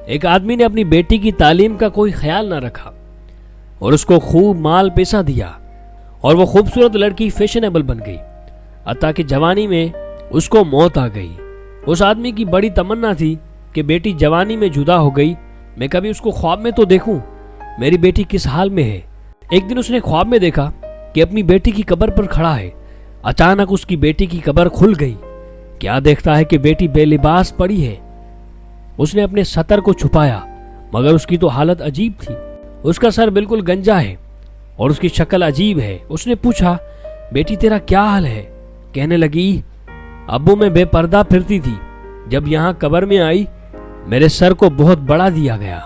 ایک آدمی نے اپنی بیٹی کی تعلیم کا کوئی خیال نہ رکھا اور اس کو خوب مال پیسہ دیا اور وہ خوبصورت لڑکی فیشنیبل بن گئی، حتیٰ کہ جوانی میں اس کو موت آ گئی۔ اس آدمی کی بڑی تمنا تھی کہ بیٹی جوانی میں جدا ہو گئی، میں کبھی اس کو خواب میں تو دیکھوں، میری بیٹی کس حال میں ہے۔ ایک دن اس نے خواب میں دیکھا کہ اپنی بیٹی کی قبر پر کھڑا ہے۔ اچانک اس کی بیٹی کی قبر کھل گئی۔ کیا دیکھتا ہے کہ بیٹی بے لباس پڑی ہے۔ اس نے اپنے ستر کو چھپایا، مگر اس کی تو حالت عجیب تھی۔ اس کا سر بالکل گنجا ہے اور اس کی شکل عجیب ہے۔ اس نے پوچھا، بیٹی تیرا کیا حال ہے؟ کہنے لگی، ابو میں بے پردہ پھرتی تھی، جب یہاں قبر میں آئی میرے سر کو بہت بڑا دیا گیا،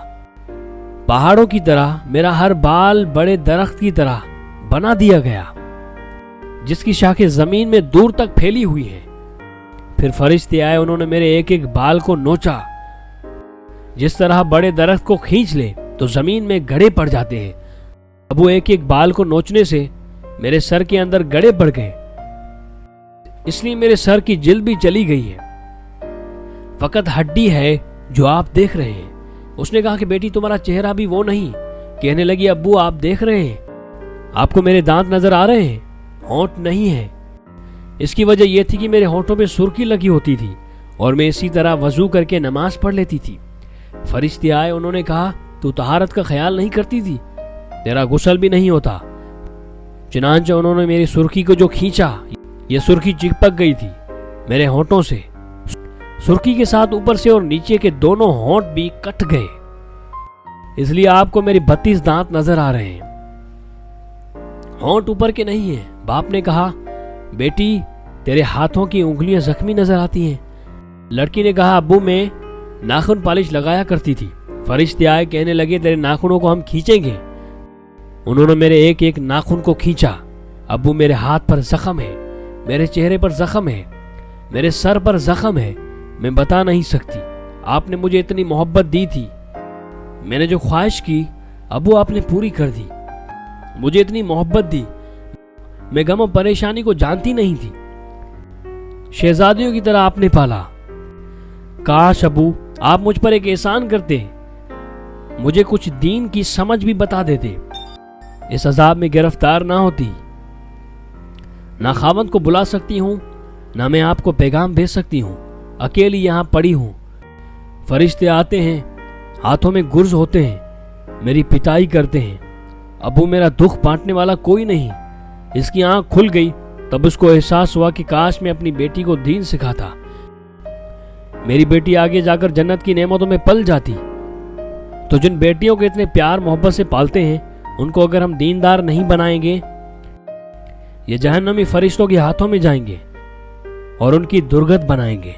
پہاڑوں کی طرح میرا ہر بال بڑے درخت کی طرح بنا دیا گیا جس کی شاخیں زمین میں دور تک پھیلی ہوئی ہیں۔ پھر فرشتے آئے، انہوں نے میرے ایک ایک بال کو نوچا، جس طرح بڑے درخت کو کھینچ لے تو زمین میں گڑھے پڑ جاتے ہیں۔ اب وہ ایک ایک بال کو نوچنے سے میرے سر کے اندر گڑھے پڑ گئے، اس لیے میرے سر کی جلد بھی چلی گئی ہے، فقط ہڈی ہے جو آپ دیکھ رہے ہیں۔ اس نے کہا کہ بیٹی تمہارا چہرہ بھی وہ نہیں۔ کہنے لگی، ابو آپ دیکھ رہے ہیں، آپ کو میرے دانت نظر آ رہے ہیں، ہونٹ نہیں ہے۔ اس کی وجہ یہ تھی کہ میرے ہونٹوں پہ سرخی لگی ہوتی تھی اور میں اسی طرح وضو کر کے نماز پڑھ لیتی تھی۔ فرشتے آئے، انہوں نے کہا، تو طہارت کا خیال نہیں کرتی تھی، تیرا غسل بھی نہیں ہوتا۔ چنانچہ انہوں نے میری سرخی کو جو کھینچا، یہ سرخی چپک گئی تھی میرے ہونٹوں سے، سرخی کے ساتھ اوپر سے اور نیچے کے دونوں ہونٹ بھی کٹ گئے، اس لیے آپ کو میری 32 دانت نظر آ رہے ہیں، ہونٹ اوپر کے نہیں ہیں۔ باپ نے کہا، بیٹی تیرے ہاتھوں کی انگلیاں زخمی نظر آتی ہیں۔ لڑکی نے کہا، ابو میں ناخن پالش لگایا کرتی تھی۔ فرشتے آئے، کہنے لگے، تیرے ناخنوں کو ہم کھینچیں گے۔ انہوں نے میرے ایک ایک ناخن کو کھینچا۔ ابو میرے ہاتھ پر زخم ہے، میرے چہرے پر زخم ہے، میرے سر پر زخم ہے، میں بتا نہیں سکتی۔ آپ نے مجھے اتنی محبت دی تھی، میں نے جو خواہش کی ابو آپ نے پوری کر دی، مجھے اتنی محبت دی، میں غم و پریشانی کو جانتی نہیں تھی، شہزادیوں کی طرح آپ نے پالا۔ کاش ابو آپ مجھ پر ایک احسان کرتے، مجھے کچھ دین کی سمجھ بھی بتا دیتے، اس عذاب میں گرفتار نہ ہوتی۔ نہ خاوند کو بلا سکتی ہوں، نہ میں آپ کو پیغام بھیج سکتی ہوں، اکیلی یہاں پڑی ہوں۔ فرشتے آتے ہیں، ہاتھوں میں گرز ہوتے ہیں، میری پٹائی کرتے ہیں۔ ابو میرا دکھ بانٹنے والا کوئی نہیں۔ اس کی آنکھ کھل گئی، تب اس کو احساس ہوا کہ کاش میں اپنی بیٹی کو دین سکھاتا، میری بیٹی آگے جا کر جنت کی نعمتوں میں پل جاتی۔ تو جن بیٹیوں کو اتنے پیار محبت سے پالتے ہیں، ان کو اگر ہم دیندار نہیں بنائیں گے، یہ جہنمی فرشتوں کے ہاتھوں میں جائیں گے اور ان کی درگت بنائیں گے۔